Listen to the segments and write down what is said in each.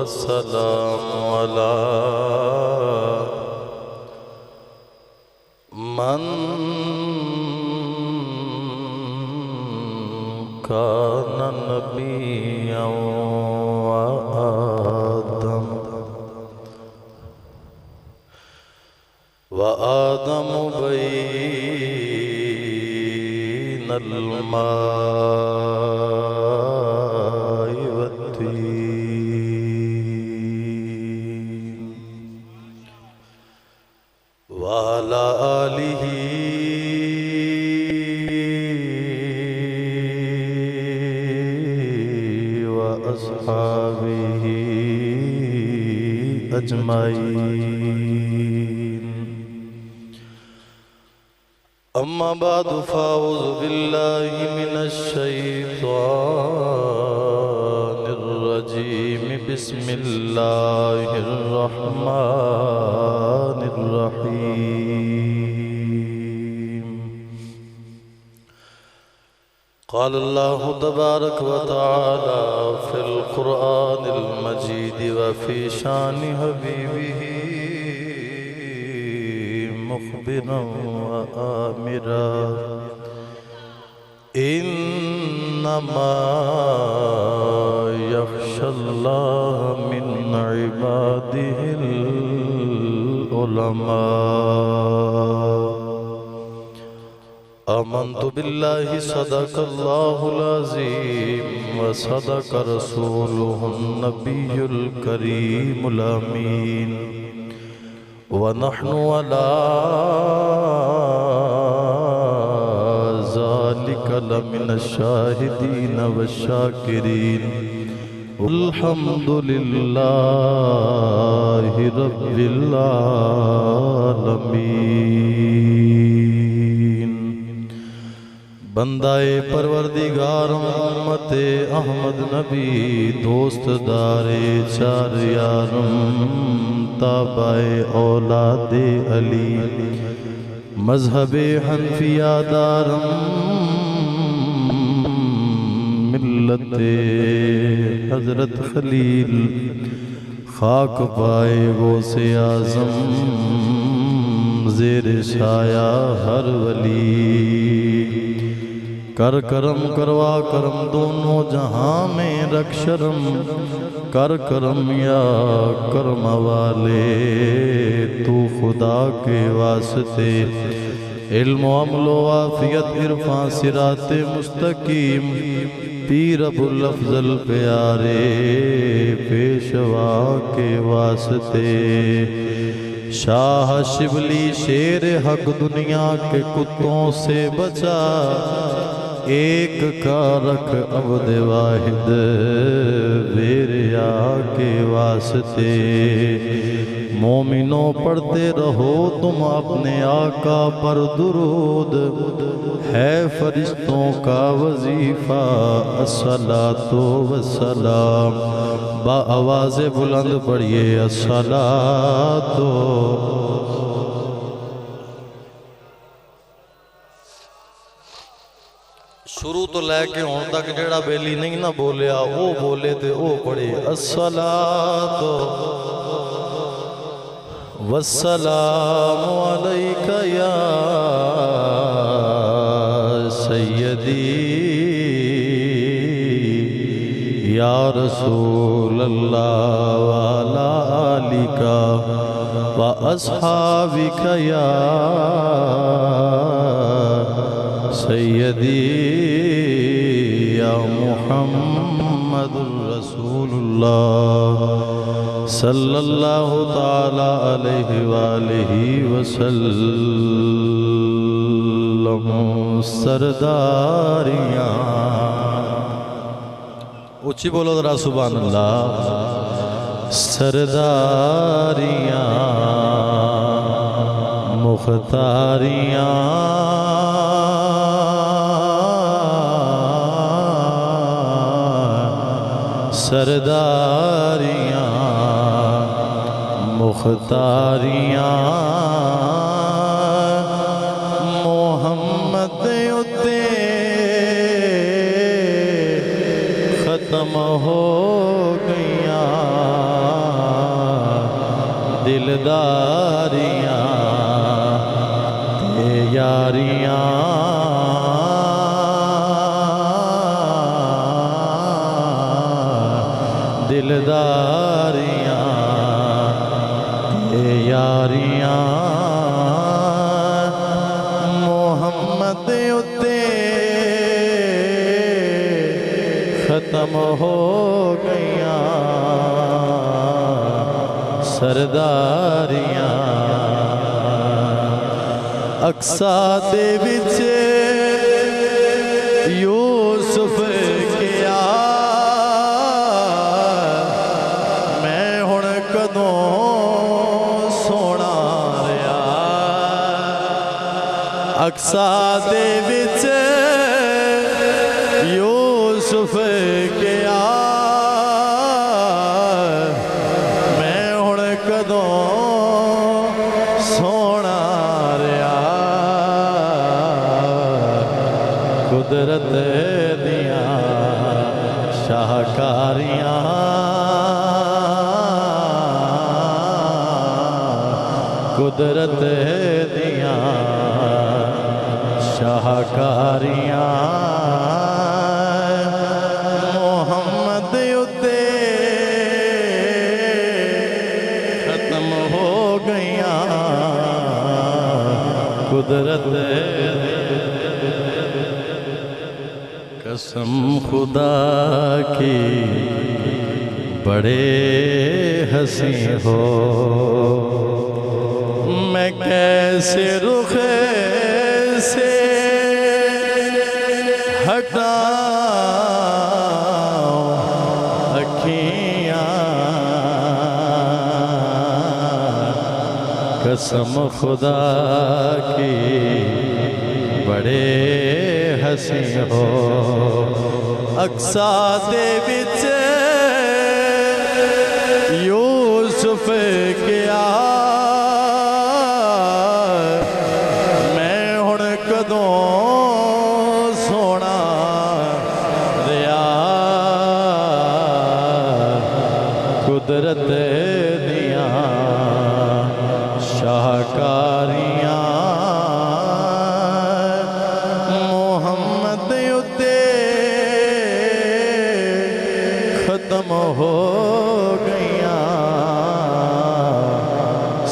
والسلام على من كان نبيا وآدم بين الماء والطين وعلى آله وأصحابه أجمعين. أما بعد فأعوذ بالله من الشيطان الرجيم. بسم الله الرحمن الرحيم. قال الله تبارك وتعالى في القرآن المجيد وفي شان حبيبه مخبرا وآمرا إنما يخشى الله من عباده العلماء. آمنت بالله صدق الله العظيم وصدق رسوله النبي الكريم الأمين ونحن على ذلك لمن الشاهدين والشاكرين والحمد لله رب العالمين. بندہ پروردگار امت احمد نبی دوست دار چار یارم تابع اولاد علی مذہب حنفیہ دارم ملت حضرت خلیل خاک پائے غوث اعظم زیر سایہ ہر ولی کر کرم کروا کرم دونوں جہاں میں رکھ شرم کر کرم یا کرم والے تو خدا کے واسطے علم و عمل و عافیت عرفان صراط مستقیم پیر ابو الافضل پیارے پیشوا کے واسطے شاہ شبلی شیر حق دنیا کے کتوں سے بچا ایک کا رکھ عبد واحد بیریا کے واسطے. مومنوں پڑھتے رہو تم اپنے آقا پر درود ہے فرشتوں کا وظیفہ الصلاۃ والسلام. با آواز بلند پڑھیے الصلاۃ. شروع تو لے کے ہون تک جڑا بیلی نہیں نہ بولیا او بولے تے او پڑھے الصلاۃ والسلام علیک یا سیدی یا رسول اللہ وعلا آلک واصحابک یا سیدی یا محمد رسول اللہ صلی اللہ تعالی علیہ وآلہ وسلم. سرداریاں اچھی بولو ذرا سبحان اللہ. سرداریاں مختاریاں سرداریاں مختاریاں محمد اتے ختم ہو گئیاں دلداریاں تے یاریاں دلداریاں تے یاریاں محمد اتے ختم ہو گئیاں سرداریاں اقصا دے وچ یوسف کیا میں ہن کدوں سونا رہا اقصا دے وچ یوسف کیا میں ہن کدوں سونا رہا قدرت دیاں شاہکاریاں قدرت دیاں شاہکاریاں محمد اتے ختم ہو گئیاں قدرت قسم خدا کی بڑے حسین ہو میں کیسے رخ سے ہٹاؤں اکھیاں قسم خدا کی بڑے حسین ہو اقصا دے وچ یوسف کیا میں ہن کدوں سونا رہا قدرت دیاں شاہکاریاں محمد اتے ختم ہو گئیاں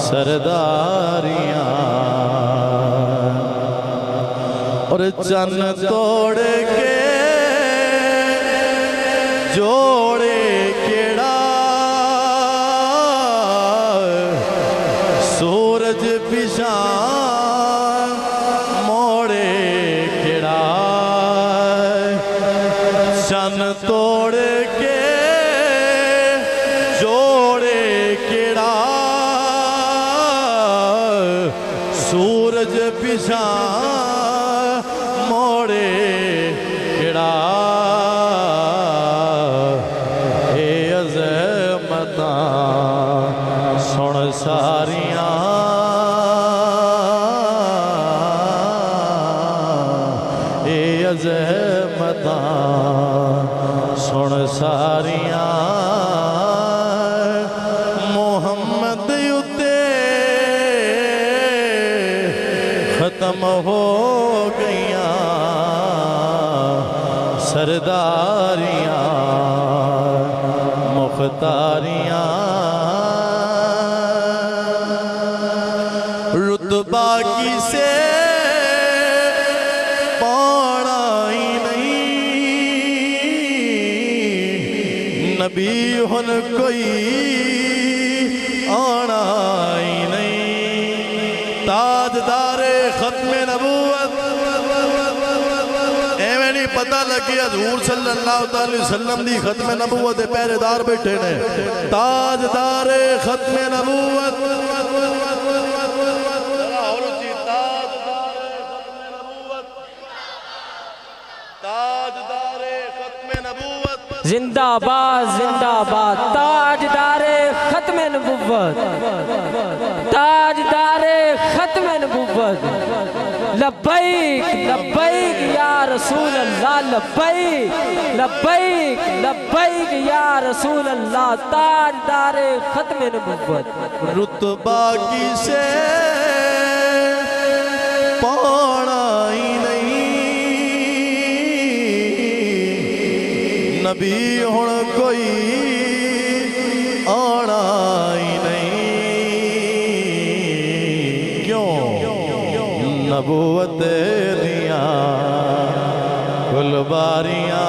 سرداریاں اور چن توڑ کے جوڑے کیڑا سورج پیشاں موڑے کیڑا چن توڑ کے جوڑے کیڑا سورج پیشاں موڑے کیڑا اے عظمتاں سن ساریاں اے عظمتاں سن ساریاں محمد اتے ختم ہو گئیاں سرداریاں مختاریاں رتبہ کسے پانا ہی نہیں نبی ہن کوئی آنا ہی نہیں تاجدار ختم نبوت ایویں نہیں پتہ لگی حضور صلی اللہ علیہ وسلم دی ختم نبوت دے پہرے دار بیٹھے نے تاجدار ختم نبوت تاجدار ختم نبوت زندہ باد تاجدار ختم نبوت تاجدار ختم نبوت لبیک لبیک یا رسول اللہ لبیک لبیک لبیک یا رسول اللہ تاجدار ختم نبوت رتبہ کسے پانا ہی نہیں نبی ہن کوئی آنا ہی نہیں کیوں نبوت دیاں کل باریاں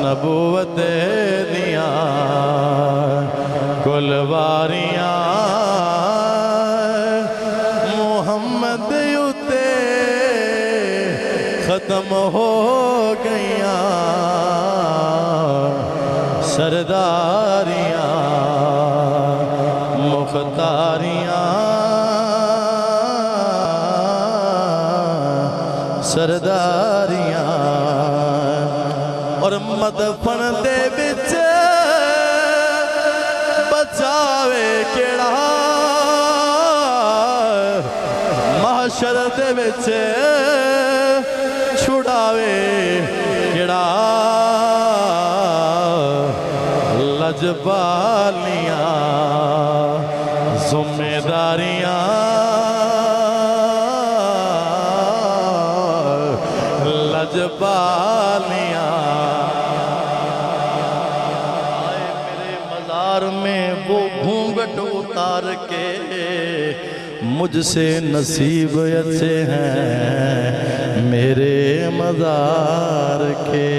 نبوت دیاں کل باریاں محمد اتے ختم ہو گئیاں سرداریاں مختاریاں سرداریاں اور مدفن دے بچ بچاوے کیڑا محشر دے بچ چھڑاوے کیڑا لجبالیاں ذمہ داریاں لجبالیاں آئے میرے مزار میں وہ گھونگٹ اتار کے مجھ سے نصیب اچھے ہیں میرے مزار کے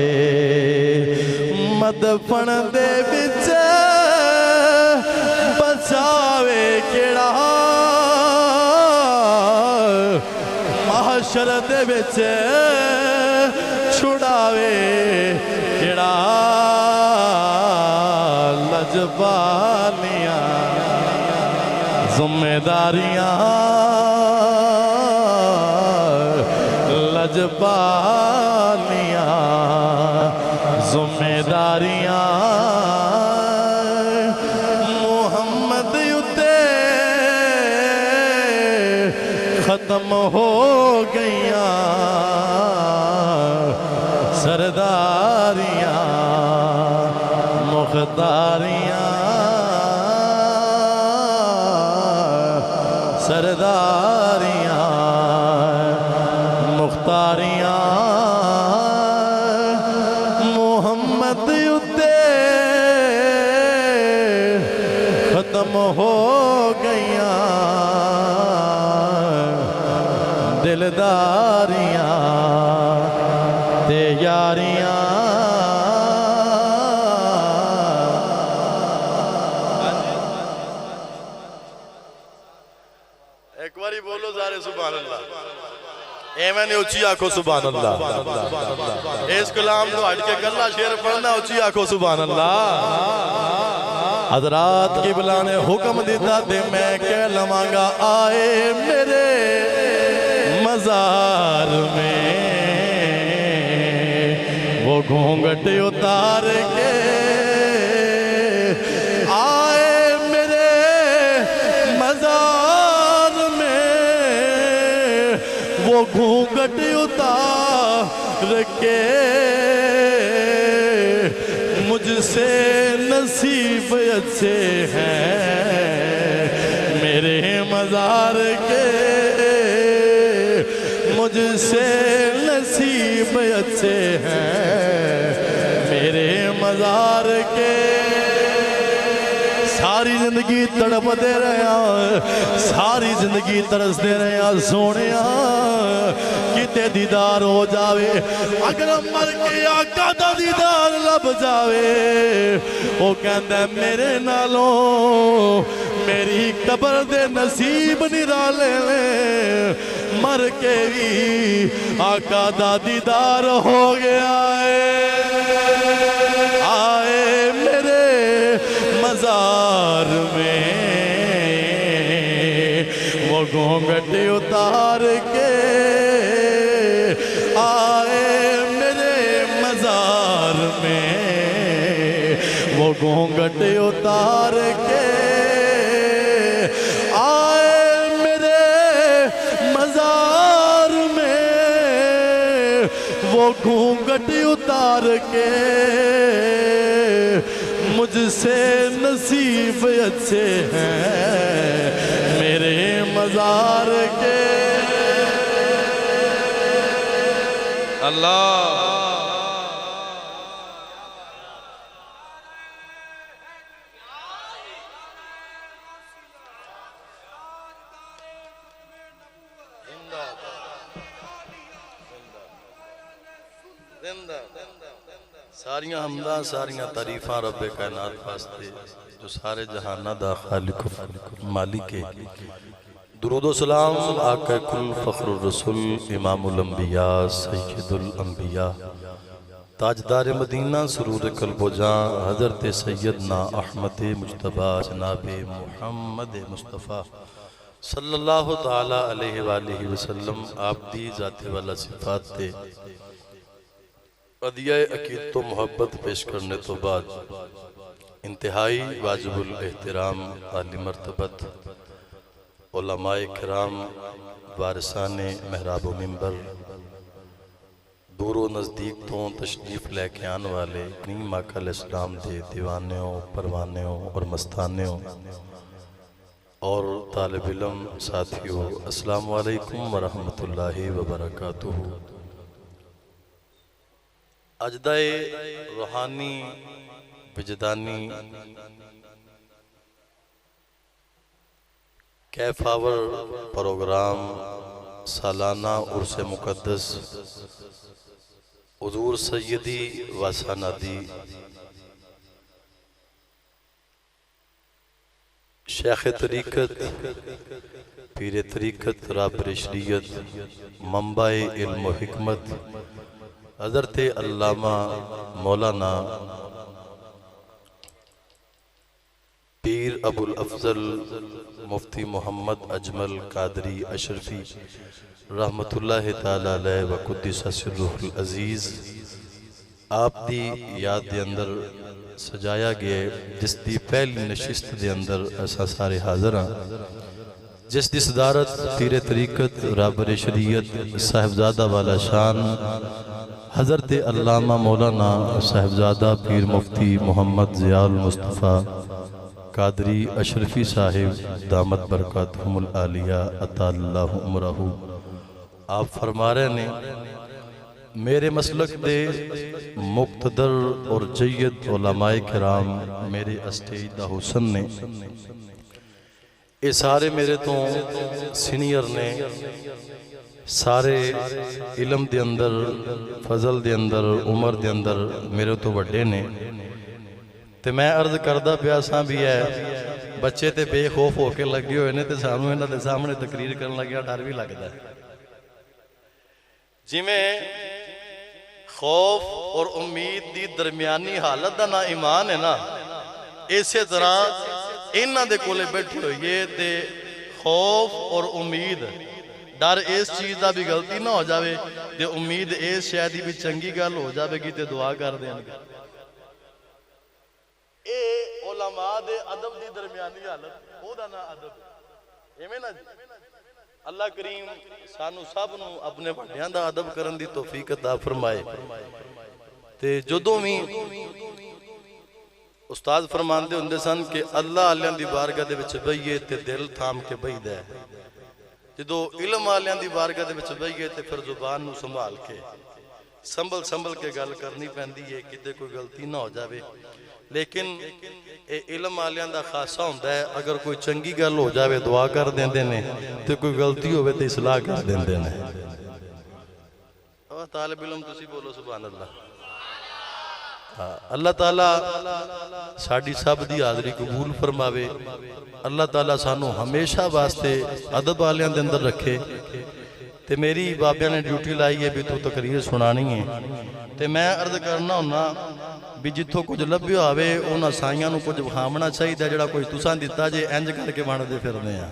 مدفن دے بچ بچاوے کیڑا محشر دے بچ چھڑاوے کیڑا لجبالیاں ذمہ داریاں لجبالیاں ذمہ داریاں محمد اتے ختم ہو گئیاں سرداریاں مختاریاں سرداریاں مختاریاں محمد اتے ختم ہو گئیاں دلداریاں تے یاریاں ایک باری بولو زارے سبحان اللہ اے میں نے اچھی آنکھو سبحان اللہ اس کلام تو ہٹ کے گلہ شیر پڑھنا اچھی آنکھو سبحان اللہ حضرات قبلہ نے حکم دیتا دے میں کہہ لمانگا آئے میرے مزار میں وہ گھونگٹ اتار کے آئے میرے مزار میں وہ گھونگٹ اتار کے مجھ سے نصیب اچھے ہیں میرے مزار کے مجھ سے نصیب اچھے ہیں میرے مزار کے ساری زندگی تڑپ دے رہے ہیں ساری زندگی ترس دے رہے ہیں سونیا کتے دیدار ہو جاوے اگر مر کے آقا دا دیدار لب جاوے وہ کہندہ ہے میرے نالوں میری قبر دے نصیب نرالے لیں مر کے بھی آقا دا دیدار ہو گیا ہے آئے میرے مزار میں وہ گھونگٹ اتار کے آئے میرے مزار میں وہ گھونگٹ اتار کے وہ گھونگھٹ اتار کے مجھ سے نصیب اچھے ہیں میرے مزار کے اللہ ساریاں حمداں ساریاں تعریفاں رب کائنات واسطے جو سارے جہانہ دا خالق و مالک ہے۔ درود و سلام آقا کل فخر الرسول امام الانبیاء سید الانبیاء تاجدار مدینہ سرور قلب و جان حضرت سیدنا احمد مجتبی جناب محمد مصطفیٰ صلی اللہ تعالیٰ علیہ وآلہ وسلم آپ دی ذات والا صفات تے عدیہ عقید تو محبت پیش کرنے تو بعد انتہائی واجب الاحترام عالی مرتبت علماء کرام وارثان محراب و منبر دور و نزدیک تو تشریف لے کے آن والے نیم آقا علیہ السلام دے دیوانیوں پروانیوں اور مستانیوں اور طالب علم ساتھیوں السلام علیکم ورحمت اللہ وبرکاتہ۔ اجدائے روحانی وجدانی کیفاور پروگرام سالانہ عرس مقدس حضور سیدی و سندی شیخ طریقت پیر طریقت رابر شریعت منبع علم و حکمت حضرت علامہ مولانا پیر ابو الافضل مفتی محمد اجمل قادری اشرفی رحمت اللہ تعالیٰ علیہ و قدس سرہ العزیز آپ دی یاد دے اندر سجایا گئے جس دی پہلی نشست دے اندر ایسا سارے حاضر ہیں جس دی صدارت پیر طریقت رابر شریعت صاحبزادہ والا شان حضرت علامہ مولانا صاحبزادہ پیر مفتی محمد ضیاء المصطفیٰ قادری اشرفی صاحب دامت برکاتہم العالیہ اطال اللہ عمرہ آپ فرما رہے نے میرے مسلک دے مقتدر اور جید علماء کرام میرے اسٹیج دا حسن نے یہ سارے میرے تو سینئر نے سارے علم دے اندر فضل دے اندر عمر دے اندر میرے تو بڑے نے تے میں عرض کردہ پیاساں بھی ہے بچے تے بے خوف ہو کے لگے ہوئے نے تے سامنے انہاں دے سامنے تقریر کرن لگیا ڈر بھی لگتا ہے جی میں خوف اور امید دی درمیانی حالت دا نا ایمان ہے نا اسی طرح انہاں دے کولے بیٹھے ہوئے تے خوف اور امید ڈر اس چیز دا بھی غلطی نہ ہو جاوے تے امید اس شاید بھی چنگی گل ہو جاوے گی تے دعا کر دیں گے اے علماء دے ادب دی درمیانی حالت او دا نا ادب ایویں نا اللہ کریم سانو سب نو اپنے بڑیاں دا ادب کرن دی توفیق عطا فرمائے تے جدوں بھی استاد فرماندے ہوندے سن کہ اللہ علیاں دی بارگاہ دے وچ بہیے تے دل تھام کے بہیدا ہے جدو علم علیاں دی بارگاہ دے وچ بہیے تے پھر زبان نو سنبھال کے سنبھل کے گل کرنی پیندی ہے کتے کوئی غلطی نہ ہو جاوے لیکن اے علم علیاں دا خاصہ ہوندا ہے اگر کوئی چنگی گل ہو جاوے دعا کر دیندے نے تے کوئی غلطی ہوئے تے اصلاح کر دیندے نے طالب علم تسی بولو سبحان اللہ اللہ تعالیٰ ساڑی سب دی حاضری قبول فرماوے اللہ تعالیٰ سانو ہمیشہ واسطے ادب والیاں دے اندر رکھے تے میری بابیاں نے ڈیوٹی لائی ہے بھی تو تقریر سنانی ہے تے میں عرض کرنا ہونا بھی جتھوں کچھ لبیو آوے انہاں سائیاں نو کچھ بخامنا چاہی دا جڑا کوئی تساں دیتا جے انج کر کے بان دے پھرنے ہیں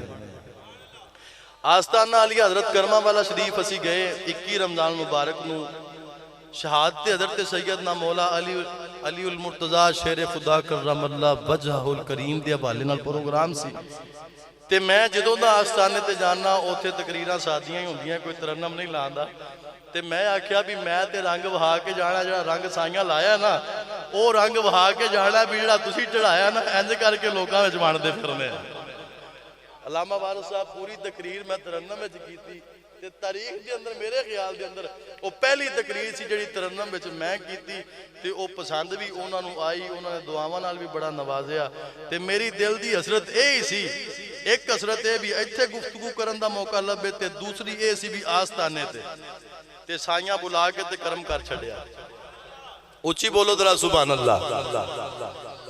آستانہ علی حضرت کرمہ والا شریف اسی گئے 21 رمضان مبارک نو شہادت حضرت سیدنا مولا علی المرتضی شیر خدا کرم اللہ وجہ الکریم دیا حوالے نال پروگرام سی تے میں جدوں دا آستانے تے جاننا اوتھے تقریراں سادیاں ہی ہوندیاں کوئی ترنم نہیں لاندا تے میں آکھیا بھی میں تے رنگ وہا کے جانا جڑا رنگ سائیاں لایا نا او رنگ وہا کے جانا بھی جڑا تسی چڑھایا نا انج کر کے لوکاں وچ وانڈے پھرنے علامہ وارث صاحب پوری تقریر میں ترنم وچ کیتی تے تاریخ دے اندر میرے خیال دے اندر او پہلی تقریر سی جڑی ترنم وچ میں کیتی تے او پسند بھی انہاں نوں آئی انہاں نے دعاواں نال بھی بڑا نوازیا تے میری دل دی حسرت اے ہی سی ایک حسرت اے بھی ایتھے گفتگو کرن دا موقع لبے تے دوسری اے سی بھی آستانے تے سائیاں بلا کے تے کرم کر چھڑیا اچھی بولو ذرا سبحان اللہ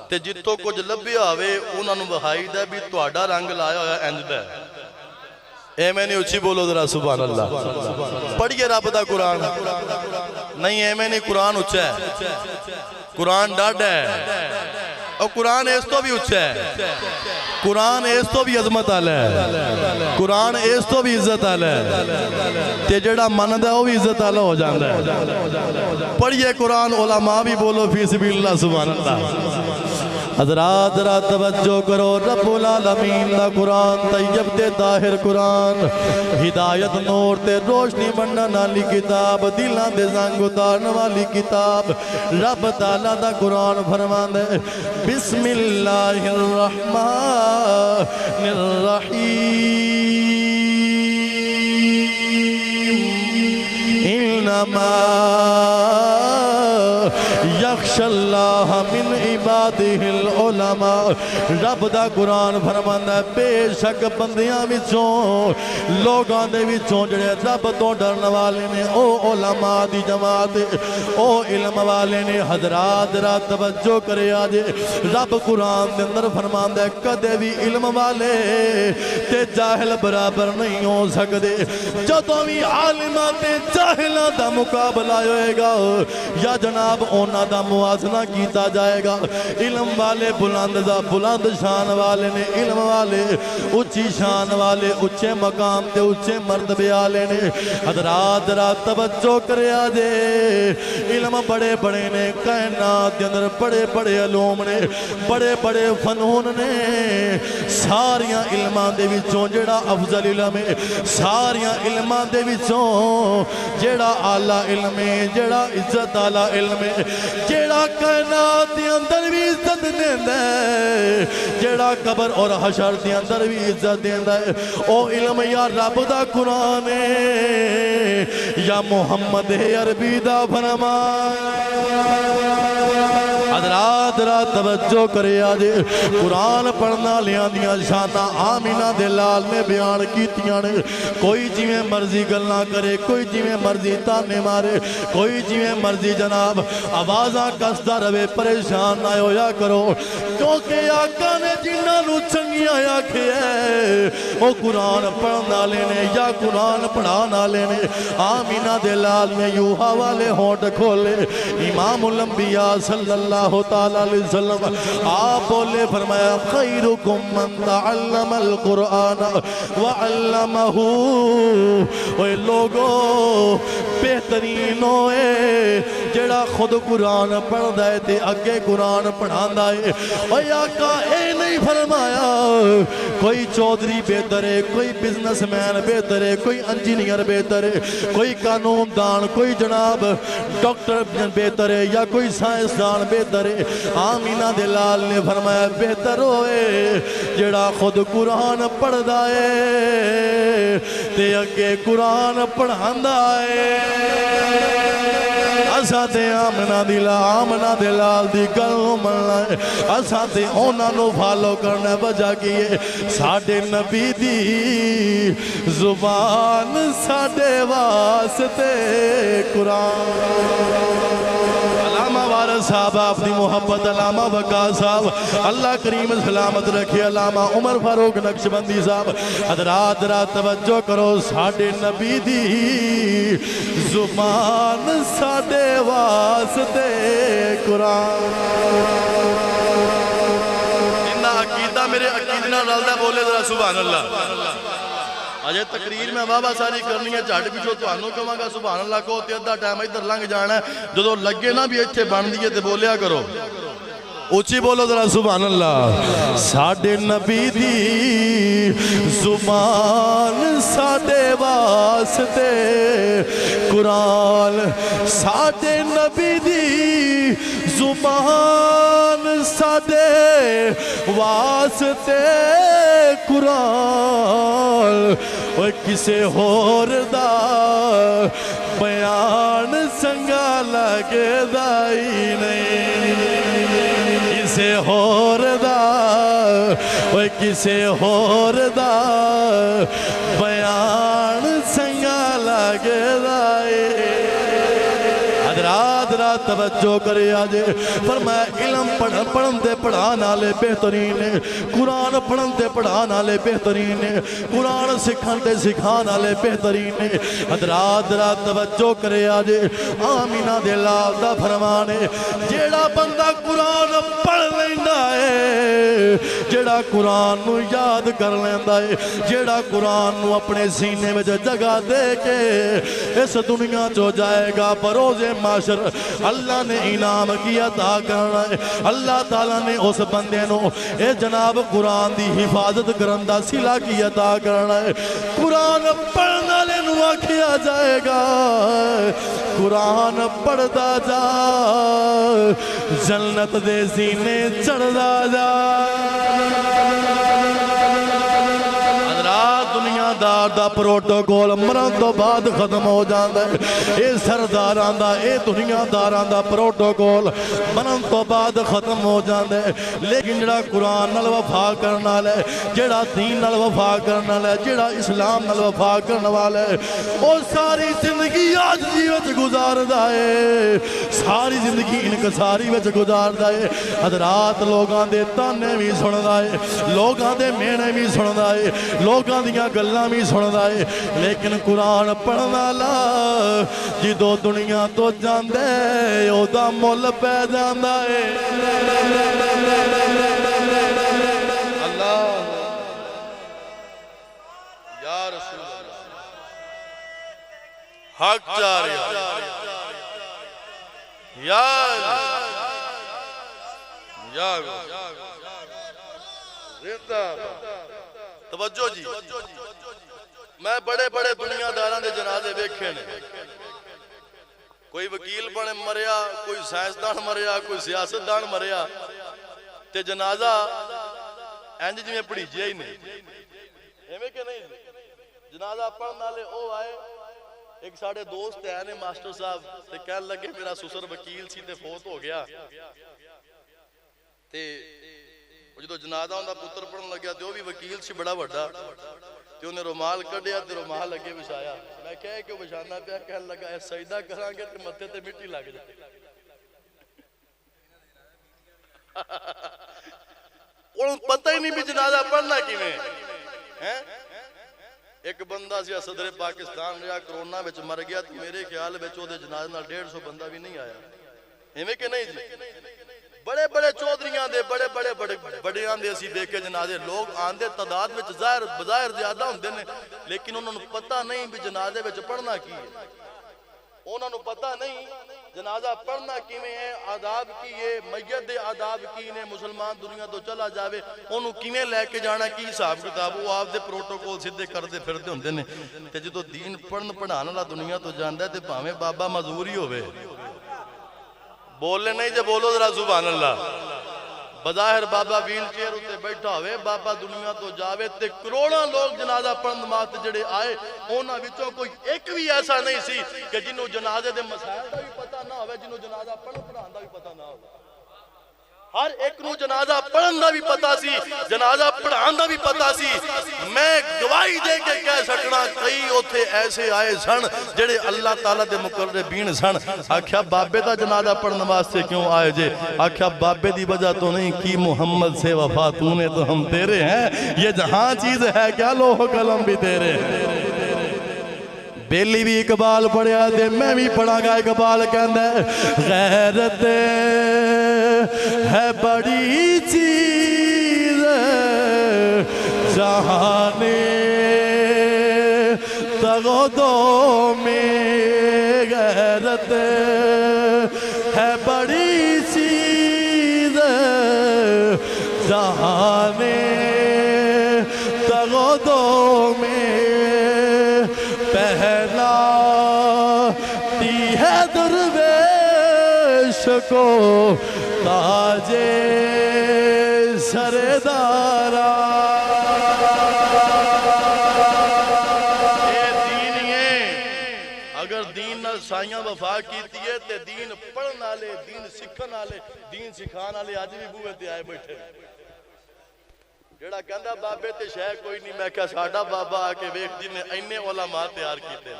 تے جتوں کچھ لبیا ہوئے انہاں نوں وہائی دا بھی تہاڈا رنگ لایا ہویا انج دا اے میں نہیں اچھی بولو ذرا سبحان اللہ پڑھیے رب دا قرآن نہیں اے میں نہیں قرآن اچھا ہے قرآن ڈاڈ ہے اور قرآن اس تو بھی اچھا ہے قرآن اس تو بھی عظمت آلہ ہے قرآن اس تو بھی عزت آلہ ہے تے جڑا مند ہے وہ بھی عزت آلہ ہو جاندہ ہے پڑھئے قرآن علماء بھی بولو فی سبیل اللہ سبحان اللہ حضرات ذرا توجہ کرو رب العالمین دا قرآن طیب تے طاہر قرآن ہدایت نور تے روشنی بننا والی کتاب دلاں دے زنگ اتارن والی کتاب رب تعالیٰ دا قرآن فرمان دے بسم اللہ الرحمن الرحیم انما یخش اللہ من عبادہ العلماء رب دا قرآن فرماندا ہے بے شک بندیاں وچوں لوگاں دے وچوں جڑے رب تو ڈرن والے نے او علماء دی جماعت او علم والے نے حضرات را توجہ کرے آجے رب قرآن دے اندر فرماندا ہے کدے بھی علم والے تے جاہل برابر نہیں ہو سکدے جدوں بھی عالماں تے جاہلاں دا مقابلہ ہوئے گا یا جناب اونا دا موازنہ کیتا جائے گا علم والے بلند شان والے نے علم والے اچھی شان والے اچھے مقام تے اچھے مرتبے والے نے حضرات را توجہ کرے آجے علم بڑے بڑے نے کائنات دے اندر بڑے بڑے علوم نے بڑے بڑے فنون نے ساریاں علماں دے وچوں جڑا افضل علم ہے ساریاں علماں دے وچوں جڑا اعلیٰ علم ہے جڑا عزت اعلیٰ علم ہے جیڑا کائنات دی اندر بھی عزت دیندہ ہے جیڑا قبر اور حشر دی اندر بھی عزت دیندہ ہے او علم یا رب دا قرآن ہے یا محمد عربی دا فرمان حضرات را توجہ کرے آجے قرآن پڑھنا لیاں دیاں شانہ آمینہ دلال نے بیان کیتیاں نے کوئی جیویں مرضی گلنا کرے کوئی جیویں مرضی تانے مارے کوئی جیویں مرضی جناب آوازاں کسدہ روے پریشان نہ ہویا کرو کیونکہ آقا نے جنہاں نو چنگیاں آکھے ہے وہ قرآن پڑھنا لینے یا قرآن پڑھانا لینے آمینہ دلال نے یوں حوالے ہونٹ کھولے امام الانبیاء صلی اللہ تعالیٰ علیہ وسلم آپ بولے فرمایا خیرکم من تعلم القرآن وعلمہ اوے لوگو بہترین ہوئے جڑا خود قرآن پڑھ دائے تے اگے قرآن پڑھان دائے اوے آقا اے نہیں فرمایا کوئی چودری بہتر ہے کوئی بزنس مین بہتر ہے کوئی انجینئر بہتر ہے کوئی قانون دان کوئی جناب ڈاکٹر بہتر ہے یا کوئی سائنس دان بہتر ہے آمینہ دلال نے فرمایا بہتر ہوئے جڑا خود قرآن پڑھ دائے تے اگے قرآن پڑھان دائے اساں تے آمنہ دلال دی گلوں ملنا ہے اساں تے اونا نو فالو کرنا ہے وجہ کیے ساڑھے نبی دی زبان ساڑھے واسطے قرآن علامہ وارث صاحب اپنی محبت علامہ وقاص صاحب اللہ کریم سلامت رکھے علامہ عمر فاروق نقشبندی صاحب حضرات را توجہ کرو ساڑھے نبی دی زبان ساڑھے واسطے قرآن انہا عقیدہ میرے عقیدنا رلدہ بولے ذرا سبحان اللہ آجے تقریر میں بابا ساری کرنی ہے جھاڑ بھی جو تو آنوں کماں گا سبحان اللہ کو ہوتی ہے ادھا ٹائم ادھر لنگ جانا ہے جو لگے نا بھی اچھے بان دیئے تے بولیا کرو اچھی بولو ذرا سبحان اللہ ساڈے نبی دی زبان ساڈے واسطے قرآن ساڈے نبی دی زبان ساڈے واسطے قرآن اور کسے ہور دا بیان سنگا لگے دائی نہیں کسے ہور دا اوے کسے ہور دا بیان سنگا لگے دائی حضرات رات توجہ کرے آجے فرمایا علم پڑھن دے پڑھان آلے بہترین ہے قرآن پڑھن دے پڑھان آلے بہترین ہے قرآن سکھن دے سکھان آلے بہترین ہے حضرات رات توجہ کرے آجے آمینہ دے لال دا فرمانے جیڑا بندہ قرآن پڑھ لیندہ ہے جیڑا قرآن نو یاد کر لیندہ ہے جیڑا قرآن نو اپنے سینے میں جگہ دے کے اس دنیا چو جائے گا بروز معاشر اللہ نے انعام کی عطا کرنا ہے اللہ تعالیٰ نے اس بندے نو اے جناب قرآن دی حفاظت کرندہ سلا کی عطا کرنا ہے قرآن پڑھنا لینوا کیا جائے گا قرآن پڑھتا جا جنت دے زینے چڑھتا جا دنیا دار دا پروٹوکول مرن تو بعد ختم ہو جاندہ ہے اے سرداران دا اے دنیا داران دا پروٹوکول مرن تو بعد ختم ہو جاندہ ہے لیکن جڑا قرآن نال وفا کرنا لے جڑا دین نال وفا کرنا لے جڑا اسلام نال وفا کرنا والے وہ ساری زندگی آج جیوت گزار دائے ساری زندگی انکساری وچ گزار دائے حضرات لوگاں دے تانے بھی سن دائے لوگاں دے مینے بھی سن دائے لوگاں دیاں گلاں بھی سن دائے لیکن قرآن پڑھنا لا جدو دنیا تو جاندے او دا مول پہ جاندہ ہے اللہ یا رسول اللہ حق جاری یا زندہ توجہ جی میں بڑے بڑے دنیا داران دے جنازے بیکھے نے کوئی وکیل بنے مریا کوئی سائنسدان مریا کوئی سیاستدان مریا تے جنازہ اینج جی میں پڑھی جی ہی نہیں ایمیں کہ نہیں جنازہ پڑھنا لے او آئے ایک ساڑھے دوست ہے ماسٹر صاحب تے کہنے لگے میرا سسر وکیل سی تے فوت ہو گیا تے جدو جنازہ ہوندہ پتر پڑھن لگیا تے وہ بھی وکیل سی بڑا بڑا تے انہیں رومال کڑیا تے رومال لگے بچھایا میں کہے کہ بچھانا پیا کہنے لگا اے سجدہ کرانگے تے متھے تے مٹی لگ جائے انہوں پتہ ہی نہیں بھی جنازہ پڑھنا کی میں ایک بندہ سیا صدر پاکستان رہا کرونا بچ مر گیا تو میرے خیال بچ وہ دے جنازہ نال 150 بندہ بھی نہیں آیا ہمیں کہ نہیں جی بڑے بڑے چودریاں دے بڑے بڑے بڑے آندے اسی دیکھے جنازے لوگ آندے تعداد وچ بظاہر زیادہ ہوندے نے لیکن انہوں نے پتہ نہیں بھی جنازے وچ پڑھنا کی ہے انہوں نے پتہ نہیں جنازہ پڑھنا کی میں ہے آداب کی ہے میت دے آداب کی نے مسلمان دنیا تو چلا جاوے انہوں کی میں لے کے جانا کی حساب کتاب وہ آپ دے پروٹوکول سدھے کر دے پھر دے ہوندے نے تے جدو دین پڑھن پڑھانا لا دنیا تو جاندہ ہے تے پاہمیں بابا مزوری ہوئے بولنے نہیں جے بولو ذرا سبحان اللہ بظاہر بابا ویل چیئر ہوتے بیٹھا ہوئے بابا دنیا تو جاوے تے کروڑا لوگ جنازہ پڑھن مات جڑے آئے اونا وچوں کوئی ایک بھی ایسا نہیں سی کہ جنہوں جنازے دے مسائل دا بھی پتہ نہ ہوئے جنہوں جنازہ پڑھن پڑھان دا بھی پتہ نہ ہوئے ہر ایک نو جنازہ پڑھن دا بھی پتہ سی جنازہ پڑھان دا بھی پتہ سی میں گواہی دے کے کہہ سکنا کئی ہوتے ایسے آئے سن جڑے اللہ تعالیٰ دے مقربین سن آکھیا بابے دا جنازہ پڑھن واسطے کیوں آئے جے آکھیا بابے دی وجہ تو نہیں کی محمد سے وفا تو نے تو ہم تیرے ہیں یہ جہاں چیز ہے کیا لوح قلم بھی تیرے ہیں بیلی بھی اقبال پڑھیا دے میں بھی پڑھا گا اقبال کہندہ غیرت ہے بڑی چیز جہانے تغدوں میں غیرت ہے بڑی چیز جہان تغدوں میں پہلا تی ہے درویش کو تاج سردارا اگر دین نال سائیاں وفا کیتی ہے تے دین پڑھن والے دین سکھن والے دین سکھان والے اج بھی بوئے تے آئے بیٹھے جڑا کہندا بابے تے شے کوئی نہیں میں کہا ساڈا بابا آ کے ویکھ جن نے اینے علماء تیار کیتے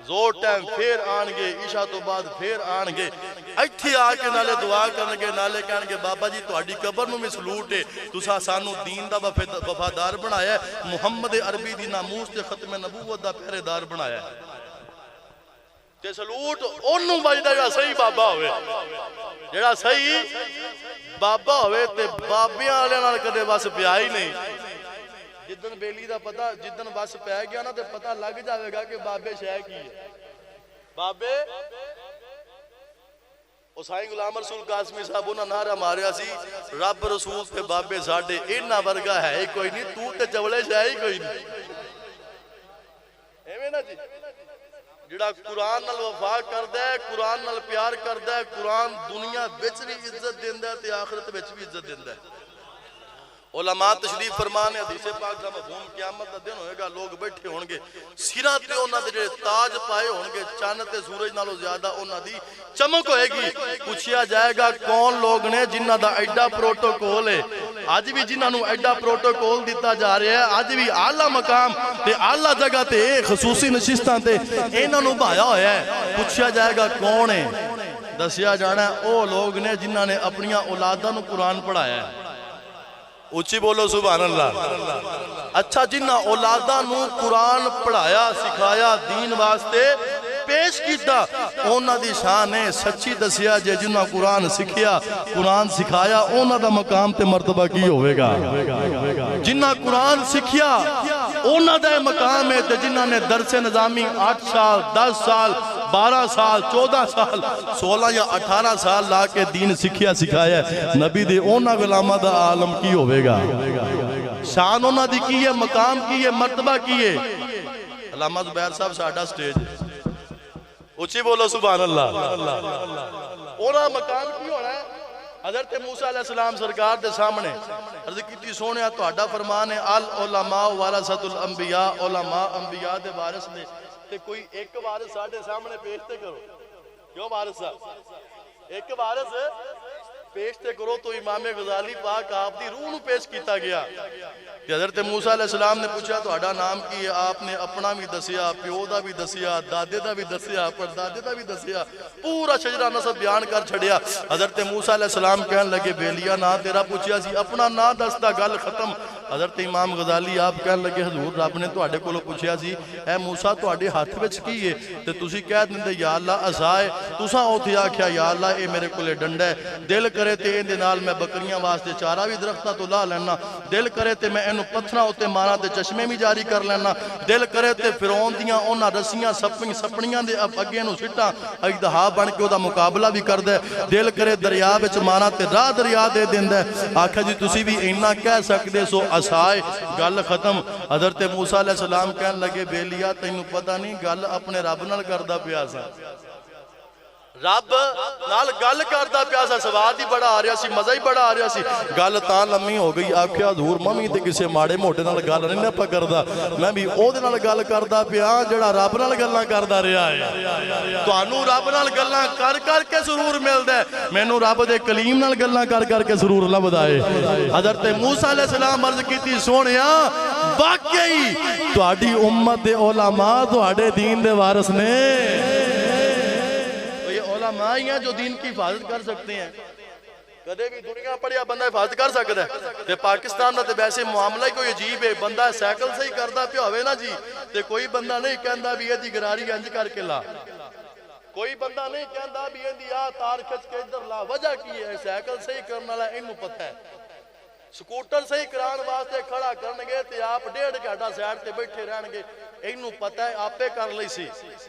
زور ٹائم پھر آن گے عشاء تو بعد پھر آن گے ایتھے آ کے نالے دعا کرن گے نالے کہن گے بابا جی تہاڈی قبر نوں میں سلوٹ ہے تساں سانو دین دا وفادار بنایا ہے محمد عربی دی ناموس تے ختم نبوت دا پہرے دار بنایا ہے تے سلوٹ اونوں وجدا جڑا صحیح بابا ہوئے جڑا صحیح بابا ہوئے تے بابیاں والے نال کدے بس پیا ہی نہیں جدن بیلی دا پتہ جدن بس پہ گیا نا تے پتہ لگ جاوے گا کہ بابے شے کی ہے بابے حسین غلام رسول قاسمی صاحب انہاں نعرہ ماریا سی رب رسول تے بابے ساڈے انہاں ورگا ہے ہی کوئی نہیں تو تے چولے شے ہی کوئی نہیں ایویں نا جی جڑا قرآن نال وفا کردا ہے قرآن نال پیار کردا ہے قرآن دنیا وچ بھی عزت دیندا ہے تے آخرت وچ بھی عزت دیندا ہے علماء تشریف فرمانے حدیث پاک کا مفہوم قیامت دا دن ہوئے گا لوگ بیٹھے ہونگے سیرہ تے انہاں دے جڑے تاج پائے ہونگے چاند تے سورج نالوں زیادہ انہاں دی چمک ہوئے گی پوچھیا جائے گا کون لوگ نے جنہاں دا ایڈا پروٹوکول ہے آج بھی جنہاں نو ایڈا پروٹوکول دیتا جا رہے ہیں آج بھی اعلیٰ مقام تے اعلیٰ جگہ تے خصوصی نشستاں تے انہاں نو بھایا ہویا ہے پوچھیا جائے گا کون ہے دسیا جانا ہے او لوگ نے جنہاں نے اپنیاں اولاداں نو قرآن پڑھایا ہے اچھی بولو سبحان اللہ اچھا جنہاں اولاداں نو قرآن پڑھایا سکھایا دین واسطے پیش کیتا اونا دی شان ہے سچی دسیا جے جنہاں قرآن سکھیا قرآن سکھایا اونا دا مقام تے مرتبہ کی ہوئے گا جنہاں قرآن سکھیا اونا دا مقام ہے تے جنہاں نے درس نظامی 8 سال 10 سال 12 سال 14 سال 16 یا 18 سال لا کے دین سکھیا سکھایا ہے نبی دے اونا غلامہ دا عالم کی ہوئے گا شان اونا دی کی ہے مقام کی ہے مرتبہ کی ہے علامہ زبیر صاحب ساڑھا سٹیج ہے اچھی بولو سبحان اللہ اونا مقام کی ہونا ہے حضرت موسیٰ علیہ السلام سرکار دے سامنے عرض کیتی سونے تو اڈا فرمان ہے العلماء ورثۃ الانبیاء علماء انبیاء دے وارث نے تے کوئی ایک وارث ساڑھے سامنے پیشتے کرو کیوں وارث صاحب ایک وارث پیشتے کرو تو امام غزالی پاک آپ دی روح نو پیش کیتا گیا کہ حضرت موسیٰ علیہ السلام نے پوچھا تو اڈا نام کی ہے آپ نے اپنا بھی دسیا پیو دا بھی دسیا دادے دا بھی دسیا پردادے دا بھی دسیا پورا شجرہ نسب بیان کر چھڑیا حضرت موسیٰ علیہ السلام کہنے لگے بیلیا نا تیرا پوچھیا سی اپنا نا دستا گل ختم حضرت امام غزالی آپ کہنے لگے حضور رب نے تو اڈے کو لو پوچھیا سی اے موسیٰ تو اڈے ہاتھ وچ کی ہے تے تسی کہہ دیں دے یا اللہ عصائے تساں اوتھے آکھیا یا اللہ اے میرے کولے ڈنڈا ہے دل کرے تے ان دے نال میں بکریاں واسطے چارہ بھی درختاں تو لا لینا دل کرے تے میں اینو پتھراں اوتے مارا تے چشمے بھی جاری کر لینا دل کرے تے فرعون دیاں انہاں رسیاں سپنیاں دے اگے نو سٹاں اژدہا بن کے اودا مقابلہ بھی کر دے دل کرے دریا وچ مارا تے راہ دریا دے دیندا ہے آکھا جی تسی بھی اینا کہہ سکدے سو عصائے گل ختم حضرت موسیٰ علیہ السلام کہنے لگے بیلیا تینوں پتہ نہیں گل اپنے رب نال کردا پیا سا رب نال گل کردا پیا سا سواد ہی بڑا آ رہا سی مزہ ہی بڑا آ رہا سی گل تاں لمبی ہو گئی آکھیا حضور ممی تے کسے ماڑے موٹے نال گل نہیں پا کردا میں بھی او دے نال گل کردا پیا جڑا رب نال گلاں کردا رہیا ہے تانوں رب نال گلاں کر کے سرور ملدا ہے مینوں رب دے کلیم نال گلاں کر کے سرور لبدا ہے حضرت موسیٰ علیہ السلام عرض کیتی سونیا واقعی تہاڈی امت دے علماء تہاڈے دین دے وارث نے علماء ہی ہیں جو دین کی حفاظت کر سکتے ہیں کدے بھی دنیا پڑیا بندہ حفاظت کر سکتا ہے تے پاکستان دا تے ویسے معاملہ ہی کوئی عجیب ہے بندہ سائیکل سے ہی کردا پیا ہوئے نا جی تے کوئی بندہ نہیں کہندا بھی یہ دی گراری انج کر کے لا کوئی بندہ نہیں کہندا بھی یہ دی تار کھچ کے ادھر لا وجہ کی ہے سائیکل سے ہی کرنے والا اینوں پتہ ہے سکوٹر سے ہی کران واسطے کھڑا کرنگے تے آپ 1.5 گھنٹہ سائیڈ تے بیٹھے رہنگے اینوں پتہ ہے آپے کر لئی سی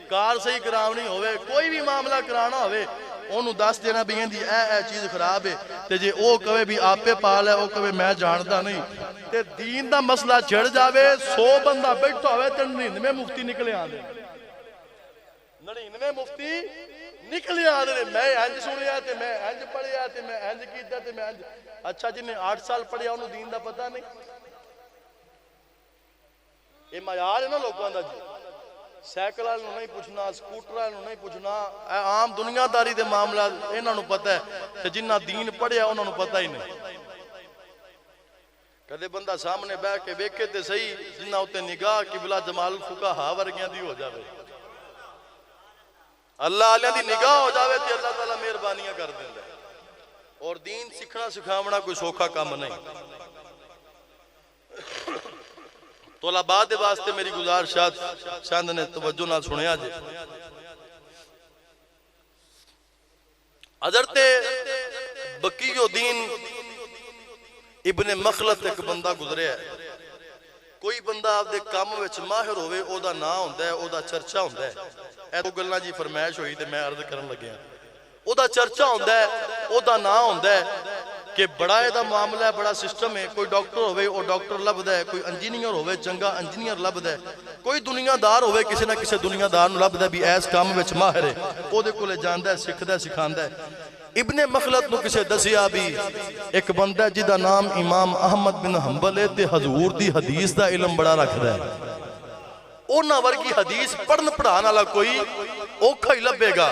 کار سے ہی کرانی ہوئے کوئی بھی معاملہ کرانا ہوئے ਉਹਨੂੰ ਦੱਸ ਦੇਣਾ ਵੀ ਇਹਦੀ ਇਹ ਚੀਜ਼ ਖਰਾਬ ਹੈ ਤੇ ਜੇ ਉਹ ਕਹੇ ਵੀ ਆਪੇ ਪਾਲ ਹੈ ਉਹ ਕਹੇ ਮੈਂ ਜਾਣਦਾ ਨਹੀਂ ਤੇ ਦੀਨ ਦਾ ਮਸਲਾ ਛਿੜ ਜਾਵੇ 100 ਬੰਦਾ ਬੈਠਾ ਹੋਵੇ ਤੇ 99 ਮੁਫਤੀ ਨਿਕਲੇ ਆਂਦੇ 99 ਮੁਫਤੀ ਨਿਕਲੇ ਆਂਦੇ ਮੈਂ ਇੰਜ ਸੁਣਿਆ ਤੇ ਮੈਂ ਇੰਜ ਪੜਿਆ ਤੇ ਮੈਂ ਇੰਜ ਕੀਤਾ ਤੇ ਮੈਂ ਇੰਜ ਅੱਛਾ ਜਿਹਨੇ 8 ਸਾਲ ਪੜਿਆ ਉਹਨੂੰ ਦੀਨ ਦਾ ਪਤਾ ਨਹੀਂ ਇਹ ਮਾਇਆਰ ਹੈ ਨਾ ਲੋਕਾਂ ਦਾ ਜੀ ਸਾਈਕਲ ਵਾਲੇ ਨੂੰ ਨਹੀਂ ਪੁੱਛਣਾ ਸਕੂਟਰ ਵਾਲੇ ਨੂੰ ਨਹੀਂ ਪੁੱਛਣਾ ਇਹ ਆਮ ਦੁਨੀਆਦਾਰੀ ਦੇ ਮਾਮਲਾ ਇਹਨਾਂ ਨੂੰ ਪਤਾ ਹੈ ਤੇ ਜਿਨ੍ਹਾਂ ਦੀਨ ਪੜਿਆ ਉਹਨਾਂ ਨੂੰ ਪਤਾ ਹੀ ਨਹੀਂ ਕਦੇ ਬੰਦਾ ਸਾਹਮਣੇ ਬਹਿ ਕੇ ਵੇਖੇ ਤੇ ਸਹੀ ਜਿਨ੍ਹਾਂ ਉੱਤੇ ਨਿਗਾਹ ਕਿਬਲਾ ਜਮਾਲ ਫੁਕਾਹਾ ਵਰਗਿਆਂ ਦੀ ਹੋ ਜਾਵੇ ਅੱਲਾਹ ਵਾਲਿਆਂ ਦੀ ਨਿਗਾਹ ਹੋ ਜਾਵੇ ਤੇ ਅੱਲਾਹ ਤਾਲਾ ਮਿਹਰਬਾਨੀਆਂ ਕਰ ਦਿੰਦਾ ਔਰ ਦੀਨ ਸਿੱਖਣਾ ਸਿਖਾਉਣਾ ਕੋਈ ਸੌਖਾ ਕੰਮ ਨਹੀਂ طلباء دے واسطے میری گزارشات چند نے توجہ نہ سنیا جے حضرت بقی الدین ابن مخلد ایک بندہ گزرے ہے کوئی بندہ آپ دے کام وچ ماہر ہوئے او دا نام ہوندا ہے او دا چرچا ہوندا ہے اے دو گلاں جی فرمائش ہوئی تے میں عرض کرن لگیا او دا چرچا ہوندا ہے او دا نام ہوندا ہے کہ بڑا ایدہ معاملہ ہے بڑا سسٹم ہے کوئی ڈاکٹر ہوئے وہ ڈاکٹر لبد ہے کوئی انجینئر ہوئے چنگا انجینئر لبد ہے کوئی دنیا دار ہوئے کسی نہ کسی دنیا دار نو لبد ہے بھی ایس کام وچ ماہر ہے وہ دے کو لے جاندہ ہے سکھدہ ہے سکھاندہ ہے ابن مخلد نو کسی دسیا بھی ایک بندہ ہے جدہ نام امام احمد بن حنبل ہے تے حضور دی حدیث دا علم بڑا رکھ دا ہے اونا ورگی حدیث پڑھن پڑھانا لگا کوئی اوکھا ہی لبے گا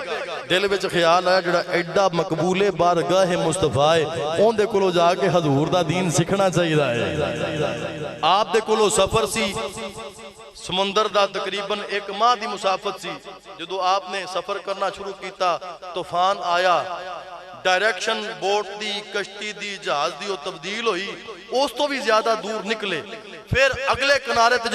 دل وچ خیال آیا جڑا ایڈا مقبول بارگاہ مصطفیٰ اون دے کولو جا کے حضور دا دین سکھنا چاہیے ہے آپ دے کولو سفر سی سمندر دا تقریباً 1 ماہ دی مسافت سی جدو آپ نے سفر کرنا شروع کیتا طوفان آیا ڈائریکشن بوٹ دی کشتی دی جہاز دی وہ تبدیل ہوئی اس تو بھی زیادہ دور نکلے پھر اگلے کنارے تے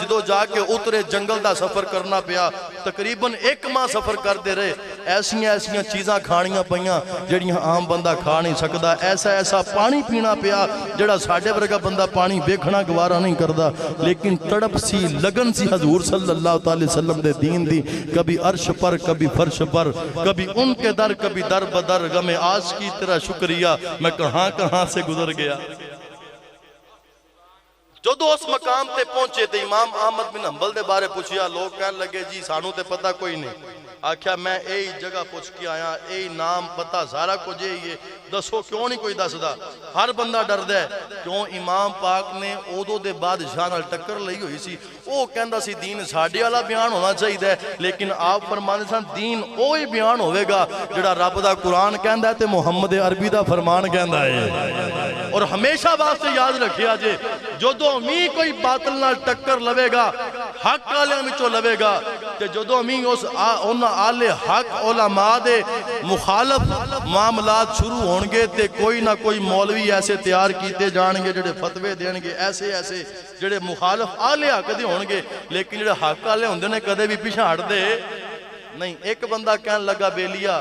جدو جا کے اترے جنگل دا سفر کرنا پیا تقریباً 1 ماہ سفر کر دے رہے ایسیاں چیزاں کھانیاں پئیاں جڑیاں عام بندہ کھا نہیں سکدا ایسا پانی پینا پیا جڑا ساڈے ورگا بندہ پانی دیکھنا گوارا نہیں کردا لیکن تڑپ سی لگن سی حضور صلی اللہ علیہ وسلم دے دین دی کبھی عرش پر کبھی فرش پر کبھی ان کے در کبھی در بدر غم آج کی تیرا شکریہ میں کہاں سے گزر گیا جو دو اس مقام تے پہنچے تے امام احمد بن حنبل دے بارے پوچھیا لوگ کہنے لگے جی سانو تے پتہ کوئی نہیں آکھیا میں اے جگہ پوچھ کے آیا اے نام پتہ سارا کو جے یہ دسو کیوں نہیں کوئی دس دا ہر بندہ ڈر دے کیوں امام پاک نے اودو دے بادشاہ نال ٹکر لئی ہوئی سی او کہندا سی دین ساڈے والا بیان ہونا چاہیے لیکن آپ فرماندے سن دین اوہی بیان ہوے گا جڑا رب دا قرآن کہندا ہے تے محمد عربی دا فرمان کہندا ہے اور ہمیشہ واسطے یاد رکھیا جے جدوں می کوئی باطل نال ٹکر لوے گا حق والے وچوں لوے گا تے جدوں می اس انہاں آلے حق علماء دے مخالف معاملات شروع ہونگے تے کوئی نہ کوئی مولوی ایسے تیار کیتے جانگے جڑے فتوے دینگے ایسے جڑے مخالف آلے حق دے ہونگے لیکن جڑے حق آلے ہوندے نے کدے بھی پیچھے ہٹ دے نہیں ایک بندہ کہنے لگا بیلیا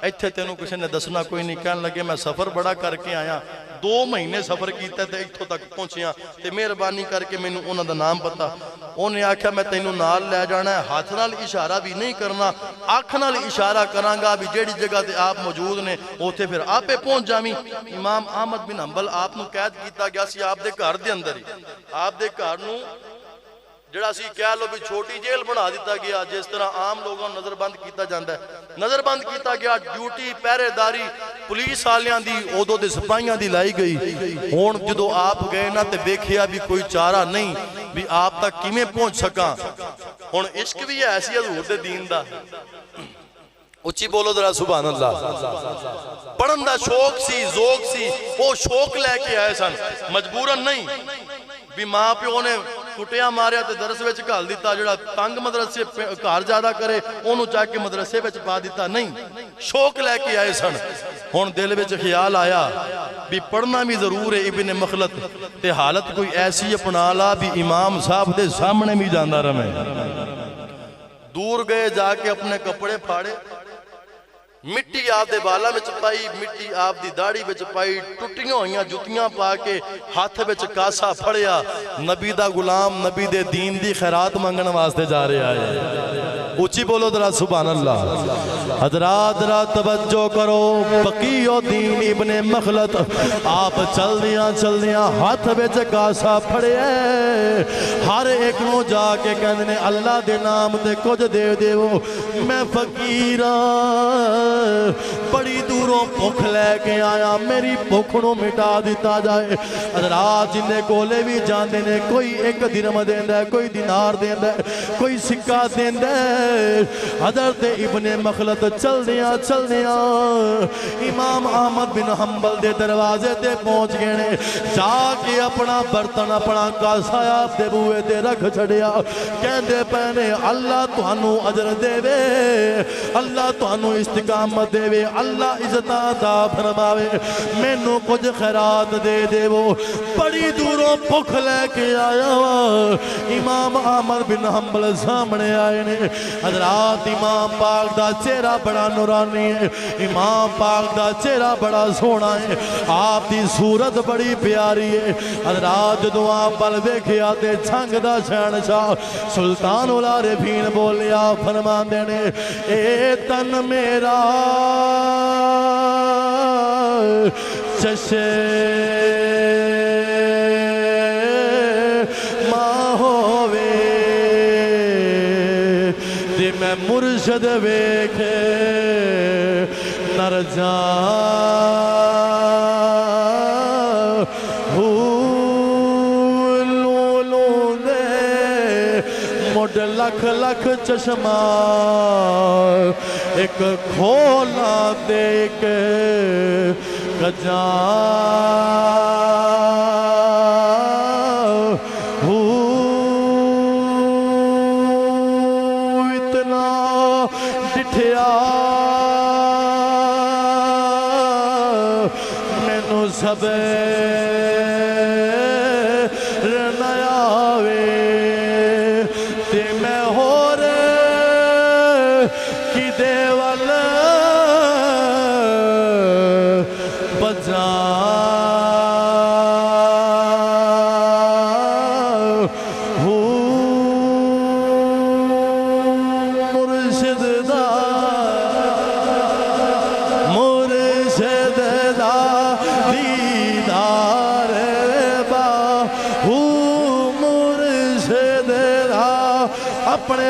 ایتھے تینوں کسی نے دسنا کوئی نہیں کہنے لگے میں سفر بڑا کر کے آیا 2 مہینے سفر کیتا تے ایتھوں تک پہنچیاں تے مہربانی کر کے مینوں انہاں دا نام پتا انہیں آکھیا میں تینوں نال لے جانا ہے ہاتھ نال اشارہ بھی نہیں کرنا اکھ نال اشارہ کراں گا بھی جیڑی جگہ تے آپ موجود نے اوتھے پھر آپے پہنچ جاویں امام احمد بن حنبل آپ نو قید کیتا گیا سی آپ دے گھر دے اندر ہی آپ دے گھر نو جڑا سی کہہ لو بھی چھوٹی جیل بنا دیتا گیا جس طرح عام لوگوں نظر بند کیتا جاندہ ہے نظر بند کیتا گیا ڈیوٹی پہرے داری پولیس آلیاں دی عہدوں دے سپاہیاں دی لائی گئی ہون جدو آپ گئے نا تے بیکھیا بھی کوئی چارہ نہیں بھی آپ تک کیمیں پہنچ سکاں ہون عشق بھی ہے ایسی حضور دے دین دا اچھی بولو ذرا سبحان اللہ پڑھن دا شوق سی ذوق سی وہ شوق لے کے آئے سن مجبوراً نہیں بھی ماں پیو نے کٹیا ماریا تے درس وچ گھال دیتا جڑا تنگ مدرسے گھر زیادہ کرے انہوں چاہ کے مدرسے وچ پا دیتا نہیں شوق لے کے آئے سن ہون دل وچ خیال آیا بھی پڑھنا بھی ضرور ہے ابن مخلد تے حالت کوئی ایسی اپنا لا بھی امام صاحب دے سامنے بھی جاندہ رمے دور گئے جا کے اپنے کپڑے پھاڑے مٹی آپ دے بالا میں چپائی مٹی آپ دی داڑی میں چپائی ٹوٹیاں ہوئیاں جتیاں پا کے ہاتھ میں چکاسا پھڑیا نبی دا غلام نبی دے دین دی خیرات منگن واسطے جا رہے آئے اونچی بولو ذرا سبحان اللہ۔ حضرات ذرا توجہ کرو، بقی الدین ابن مخلد آپ چل دیاں ہاتھ وچ کاسا پھڑے ہر ایک نو جا کے کہندے اللہ دے نام تے کچھ دے دیو، میں فقیراں بڑی دوروں بھوک لے کے آیا، میری بھوک نو مٹا دیتا جائے۔ حضرات جنے کولے بھی جاندے نے، کوئی ایک درہم دیندا ہے، کوئی دینار دیندا ہے، کوئی سکہ دیندا ہے۔ حضرت ابن مخلد چل دیاں امام احمد بن حنبل دے دروازے تے پہنچ گئے نے، جا کے اپنا برتن اپنا کاسا آپ دے بوئے تے رکھ چھڑیا، کہندے پہنے اللہ تانوں اجر دے وے، اللہ تانوں استقامت دے وے، اللہ عزت عطا فرماوے، مینوں کچھ خیرات دے دے وہ بڑی دوروں بھوک لے کے آیا امام احمد بن حنبل سامنے آئے نے۔ حضرات امام پاک دا چہرہ بڑا نورانی ہے، امام پاک دا چہرہ بڑا سونا ہے، آپ دی صورت بڑی پیاری ہے۔ حضرات جدوں آپ بل ویکھیا تے چھنگ دا شہنشاہ سلطان العارفین بولیا، فرماندے نے اے تن میرا چشے ماں ہووے تے میں مرشد ویکھے نر جان لکھ لکھ چشمہ ایک کھولا دے کے گجاں اتنا ڈٹھیا مینوں سبے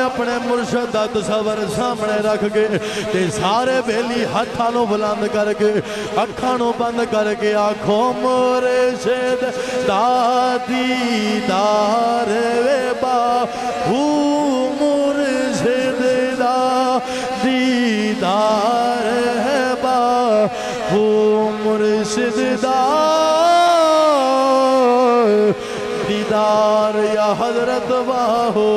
اپنے مرشد دا تصور سامنے رکھ کے تے سارے بیلی ہتھانوں بلند کر کے اکھانوں بند کر کے آنکھوں مرشد دا دیدار وے باہو مرشد دا دیدار ہے باہو مرشد دا دیدار یا حضرت باہو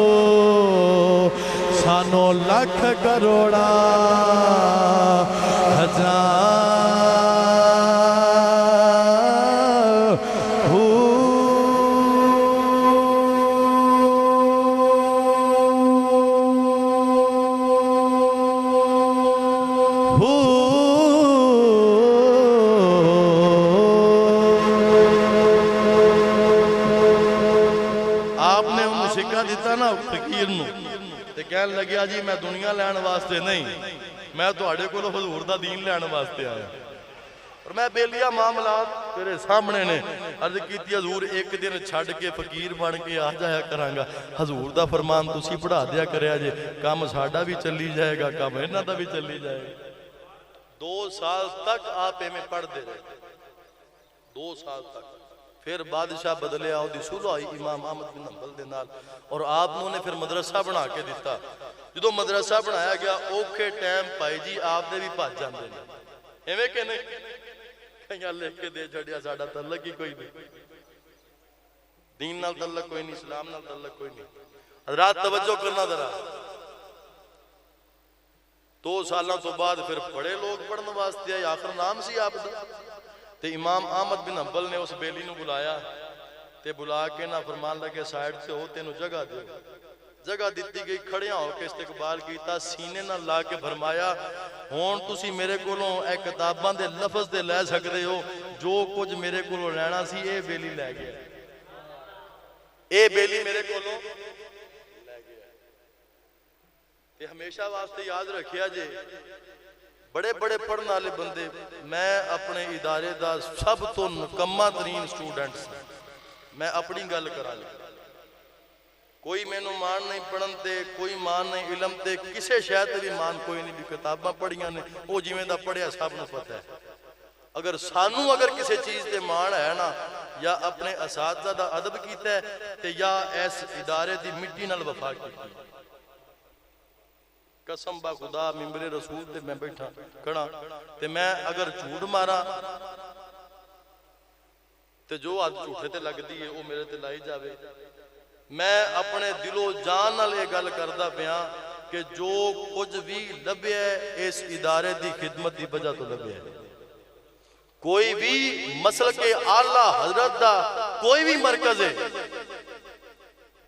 سانو لکھ کروڑا ہزار آپ نے انہوں سکہ دیتا نا فقیر نو تے کہن لگیا جی میں دنیا لین واسطے نہیں، میں تو آڑے کو حضور دا دین لین واسطے آیا، اور میں بیلیا معاملات تیرے سامنے نے عرض کیتی حضور ایک دن چھڑ کے فقیر بن کے آ جایا کرانگا، حضور دا فرمان تسی پڑھا دیا کریا جے کام ساڑھا بھی چلی جائے گا، کام انہا دا بھی چلی جائے گا۔ 2 سال تک آپ میں پڑھ دے رہے 2 سال تک، پھر بادشاہ بدلے آؤ دی صلح آئی امام احمد بن حنبل دے نال، اور آپ نے پھر مدرسہ بنا کے دیتا۔ جدو مدرسہ بنایا گیا اوکھے ٹائم پائی جی آپ نے بھی پاس جاندے ہیں، ایویں کہ نہیں کہیں لکھ کے دے چھڑیا ساڑھا تعلق ہی کوئی نہیں، دین نال تعلق کوئی نہیں، اسلام نال تعلق کوئی نہیں۔ حضرات توجہ کرنا ذرا، 2 سالوں تو بعد پھر بڑے لوگ پڑھنے واسطے آئے، آخر نام سی آپ دا تے امام احمد بن حنبل نے اس بیلی نو بلایا تے بلا کے نہ فرمان لگے سائیڈ سے ہو تینو جگہ دے، جگہ دیتی گئی، کھڑیاں ہو کے استقبال کیتا، سینے نہ لا کے فرمایا ہون تسی میرے کولوں اے کتاباں دے لفظ دے لے سکدے ہو، جو کچھ میرے کولوں لینا سی اے بیلی لے گیا، اے بیلی میرے کولوں لے گیا۔ تے ہمیشہ واسطے یاد رکھیا جے بڑے بڑے پڑھنے والے بندے میں اپنے ادارے دا سب تو نکما ترین سٹوڈنٹ سے میں اپنی گل کرا لیا کوئی مینوں مان نہیں پڑھن تے کوئی مان نہیں علم تے کسے شاید بھی مان کوئی نہیں بھی کتاباں پڑھیاں نے وہ جویں دا پڑھیا سب نوں پتہ ہے اگر سانوں اگر کسے چیز تے مان ہے نا یا اپنے اساتذہ دا ادب کیتا ہے تے یا اس ادارے دی مٹی نال وفا کیتی قسم با خدا ممبر رسول تے میں بیٹھا کھڑا تے میں اگر جھوٹ مارا تے جو آج جھوٹے تے لگ دی ہے وہ میرے تے لائی جاوے میں اپنے دل و جان نال یہ گل کردا پیاں کہ جو کچھ بھی لبیا ہے اس ادارے دی خدمت دی وجہ تو لبیا ہے کوئی بھی مسلک اعلیٰ حضرت دا کوئی بھی مرکز ہے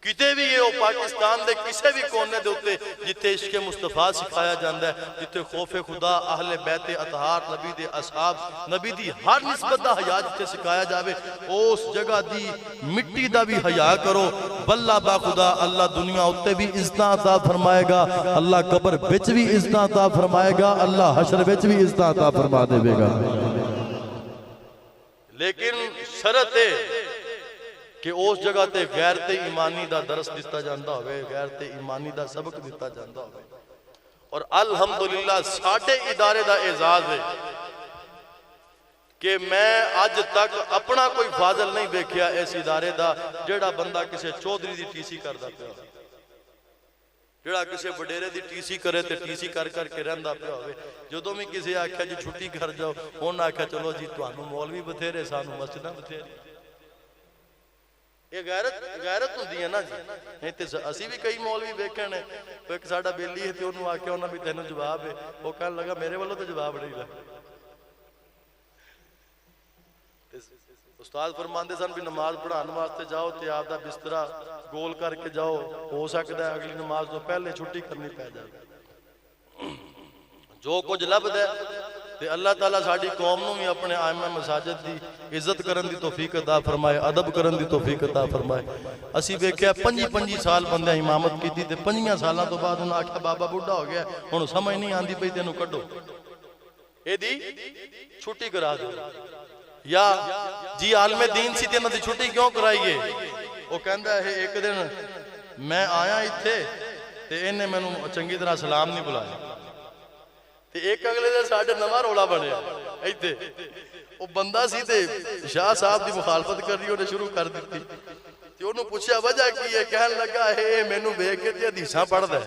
کتے بھی یہ پاکستان دے کسے بھی کونے دے ہوتے جتے عشق مصطفیٰ سکھایا جاندہ ہے جتے خوف خدا اہل بیت اطہار نبی دے اصحاب نبی دی ہر نسبت دا حیاء جتے سکھایا جاوے اس جگہ دی مٹی دا بھی حیاء کرو بلہ با خدا اللہ دنیا ہوتے بھی عزتاں عطا فرمائے گا اللہ قبر بچ بھی عزتاں عطا فرمائے گا اللہ حشر بچ بھی عزتاں عطا فرما دے گا لیکن شرط ہے کہ اس جگہ تے غیرت ایمانی دا درس دیتا جاندہ ہوئے غیرت ایمانی دا سبق دیتا جاندہ ہوئے اور الحمدللہ ساڑھے ادارے دا اعزاز ہے کہ میں آج تک اپنا کوئی فاضل نہیں دیکھیا اس ادارے دا جڑا بندہ کسے چودری دی ٹی سی کر دا پیا جڑا کسے وڈیرے دی ٹی سی کرے تے ٹی سی کر کر کے رہندا پیا ہوئے جدوں میں کسے آکھیا جی چھٹی کر جاؤ انہاں آکھیا چلو جی تانوں مولوی بتھیرے سانوں مسجداں بتھیرے یہ غیرت ہوندی ہے نا جی اسی بھی کئی مولوی دیکھے نے تو ایک ساڑھا بیلی ہے تے انہوں آکھیا انہوں بھی تینوں جواب ہے وہ کہنے لگا میرے والوں تو جواب نہیں لگا استاد فرماندے سن بھی نماز پڑھانے واسطے جاؤ تے آپ دا بسترا گول کر کے جاؤ ہو سکتا ہے اگلی نماز تو پہلے چھٹی کرنی پہ جائے جو کچھ لب دے تے اللہ تعالیٰ ساڑھی قوم نوں بھی اپنے آئمہ مساجد دی عزت کرن دی توفیق عطا فرمائے ادب کرن دی توفیق عطا فرمائے اسی بیکھیا 5 سال بندے امامت کی تھی تے 5 سالاں تو بعد انہوں آکھا بابا بڑھا ہو گیا انہوں سمجھ نہیں آندی پئی تینوں کڈو اے دی چھٹی کرا دو یا جی عالم دین سی تینوں دی چھٹی کیوں کرائیے وہ کہندا ہے ایک دن میں آیا ایتھے تے انہیں میں چنگی طرح سلام نہیں بلایا تے ایک اگلے دے ساڑھے نواں روڑا بڑھے ایتھے وہ بندہ سی تے شاہ صاحب دی مخالفت کر رہی انہیں شروع کر دیتی تے انہوں پوچھا وجہ کی ہے کہنے لگا ہے مینوں بے کے تے حدیثاں پڑھ دے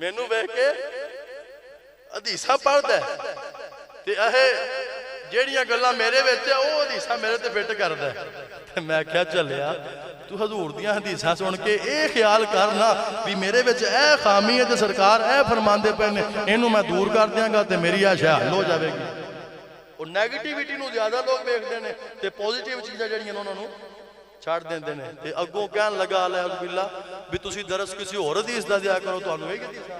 مینوں بے کے حدیثاں پڑھ دے تے جیڑیاں گلاں میرے وچ او حدیثاں میرے تے فٹ کر دے تے میں کیا چلیا تو حضور دیاں حدیثاں سن کے اے خیال کرنا بھی میرے وچ اے خامی ہے تے سرکار اے فرماندے پے نے اینوں میں دور کر دیاں گا تے میری آشا حل ہو جاوے گی اور نیگیٹیوٹی نوں زیادہ لوگ ویکھدے نے تے پوزیٹیو چیزاں جڑیاں انہاں نوں چھڑ دیندے نے تے اگوں کہن لگا علیہ باللہ بھی تسی درس کسی اور حدیث دا دیا کرو تانوں اے حدیث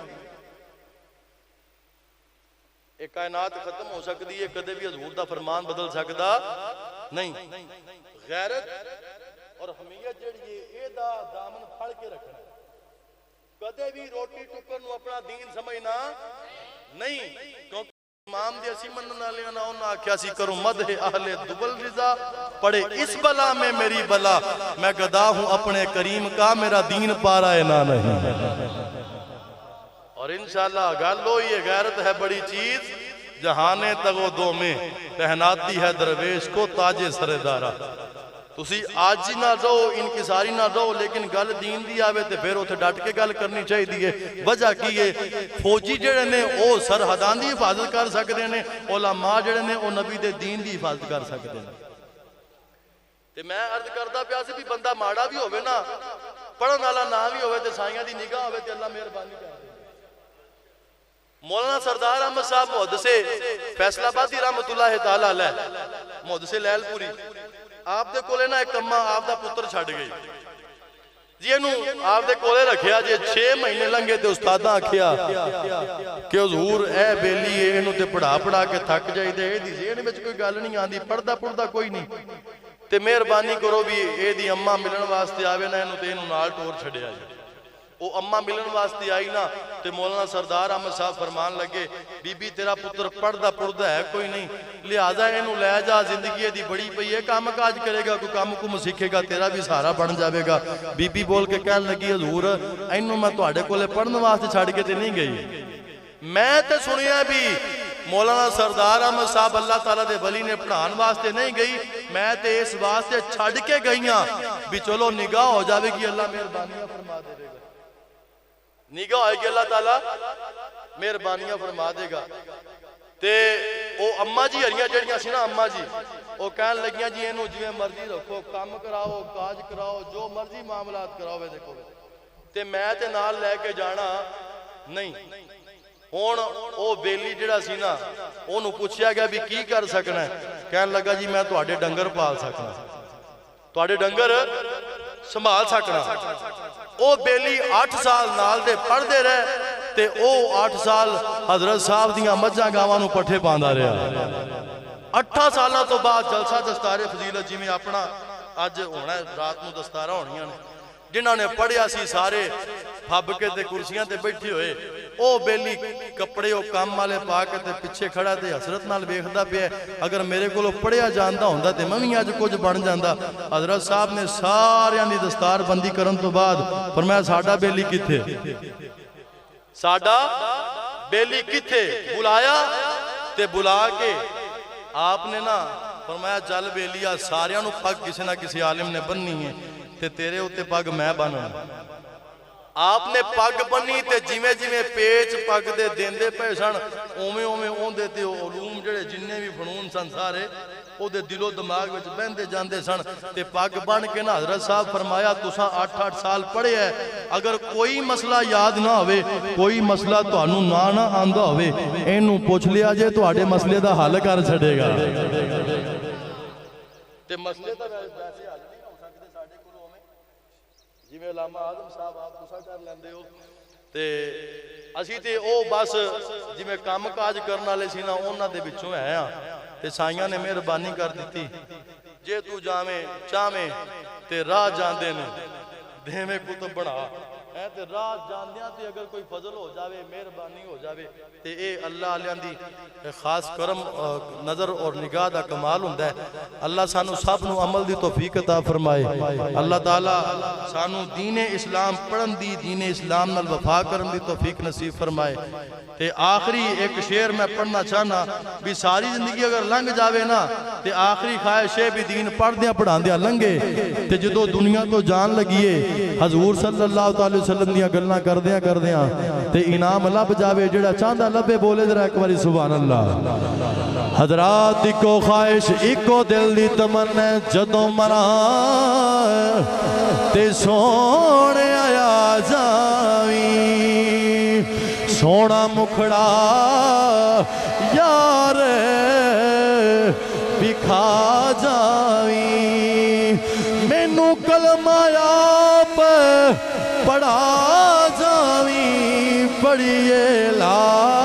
ایک کائنات ختم ہو سکتی ہے کدے بھی حضور دا فرمان بدل سکتا نہیں غیرت اور حمیت جڑی اے دا دامن پھڑ کے رکھنا کدے بھی روٹی ٹکر نو اپنا دین سمجھنا نہیں کیونکہ امام دی اسی منن والے نا انہاں آکھیا سی کروں مدح اہل دبل رضا پڑے اس بلا میں میری بلا میں گدا ہوں اپنے کریم کا میرا دین پارا نا نہیں اور انشاءاللہ گالو یہ غیرت ہے بڑی چیز جہانے تگو دو میں پہناتی ہے درویش کو تاج سردارہ تسی آجی نہ رہو انکساری نہ رہو لیکن گل دین دی آوے تے پھر اتھے ڈٹ کے گل کرنی چاہی دیئے وجہ کیے فوجی جڑے نے او سرحدان دی حفاظت کر سکتے ہیں علماء جڑے نے او نبی دے دین دی حفاظت کر سکتے ہیں تے میں عرض کردہ پیاسے بھی بندہ ماڑا بھی ہوئے نا پڑھن والا نہ بھی ہوئے تے سائیاں دی نگاہ ہوئے تے اللہ مہربانی کر مولانا سردار احمد صاحب محدث فیصلہ آبادی رحمت اللہ تعالیٰ علیہ محدث لیل پوری آپ دے کولے نا ایک کمہ آپ دا پتر چھڑ گئی جی انہوں آپ دے کولے رکھیا جی 6 مہینے لنگے تے استادہ آکھیا کہ حضور اے بیلی ہے انہوں تے پڑھا کے تھک جائی دے اے دی زین میں کوئی گل نہیں آندی پڑھدا کوئی نہیں تے مہربانی کرو بھی اے دی اممہ ملن واسطے آوے نا انہوں تے انہوں نال ٹور چھڑے آئی وہ اما ملن واسطے آئی نا تے مولانا سردار احمد صاحب فرمان لگے بی بی تیرا پتر پڑھدا پڑھدا ہے کوئی نہیں لہذا اینو لے جا زندگی دی بڑی پئی ہے کام کاج کرے گا کوئی کام کو سیکھے گا تیرا بھی سہارا بن جاوے گا بی بی بول کے کہن لگی حضور اینو میں تواڈے کولے پڑھن واسطے چھڈ کے تے نہیں گئی میں تے سنیا بھی مولانا سردار احمد صاحب اللہ تعالیٰ دے ولی نے پڑھان واسطے نہیں گئی میں تے اس واسطے چھڈ کے گئیاں بھی چلو نگاہ ہو جاوے گی اللہ مہربانیاں فرما دے گا نگاہ ہوئے گی اللہ تعالیٰ مہربانیاں فرما دے گا تے او اما جی ہریاں جڑیاں سی نا اما جی او کہن لگیاں جی اینو جویں مرضی رکھو کام کراؤ کاج کراؤ جو مرضی معاملات کراؤ دیکھو تے میں تے نال لے کے جانا نہیں ہون او بیلی جڑا سی نا اونوں پوچھیا گیا بھی کی کر سکنا ہے کہن لگا جی میں تواڈے ڈنگر پال سکنا تواڈے ڈنگر سنبھال سکنا او بیلی 8 سال نال دے پڑھ دے رہے تے او 8 سال حضرت صاحب دیاں مجھاں گاواں نوں پٹھے پاندا رہا 8 سالاں تو بعد جلسہ دستار فضیلت جی میں اپنا اج ہونا ہے رات نوں دستاراں ہونیاں نے جنہاں نے پڑھیا سی سارے پھب کے تے کرسیاں تے بیٹھے ہوئے او بیلی کپڑے او کام والے پا کے تے پیچھے کھڑا تے حسرت نال ویکھدا پیا اگر میرے کولوں پڑھیا جاندا ہوندا تے میں وی اج کچھ بن جاندا حضرت صاحب نے ساریاں دی دستار بندی کرن تو بعد فرمایا ساڈا بیلی کتھے ساڈا بیلی کتھے بلایا تے بلا کے آپ نے نا فرمایا چل بیلیا ساریاں نو پگ کسی نہ کسی عالم نے بننی ہے تے تیرے ہوتے پگ میں بننا آپ نے پگ بنی تے جویں جویں پیچ پگ دے دیندے پے سن اوویں اوویں اوندے تے علوم جڑے جننے بھی فنون سن سارے او دے دل و دماغ وچ بہندے جاندے سن تے پگ بن کے نا حضرت صاحب فرمایا تساں 8 سال پڑھے ہے اگر کوئی مسئلہ یاد نہ ہوئے کوئی مسئلہ تانوں نہ آندا ہوئے اینوں پوچھ لیا جے تواڈے مسئلے دا حل کر چھڈے گا تے مسئلے دا ویسے حل نہیں ہو سکدے ساڈے کولوں اوویں جویں علامہ اعظم صاحب آپ تساں کر لیندے ہو تے اسی تے او بس جویں کام کاج کرن والے سی نا انہاں دے وچوں ہے ہاں تے سائیاں نے مہربانی کر دیتی جے تو جاویں چاویں تے راہ جاندے نے دیویں کتب بنا اے تے راہ جاندیاں تے اگر کوئی فضل ہو جاوے مہربانی ہو جاوے تے اے اللہ علیاں دی خاص کرم نظر اور نگاہ دا کمال ہوندا ہے اللہ سانو سب نو عمل دی توفیق عطا فرمائے اللہ تعالی سانو دین اسلام پڑھن دی دین اسلام نال وفا کرن دی توفیق نصیب فرمائے تے آخری ایک شعر میں پڑھنا چاہنا بھی ساری زندگی اگر لنگ جاوے نا تے آخری خواہش ہے بھی دین پڑھ دیاں پڑھان دیاں لنگے تے جدو دنیا تو جان لگیے حضور صلی اللہ علیہ وسلم دیاں گلنا کر دیاں تے انعام لب جاوے جڑا چاندہ لبے بولے ذرا ایک باری سبحان اللہ حضرات کو خواہش ایکو دل دی تمنا جدو مرا تے سونے آیا جاویں سونا مکھڑا یار بکھا جاویں مینوں کلمہ آپ پڑھا جاویں پڑھیے لا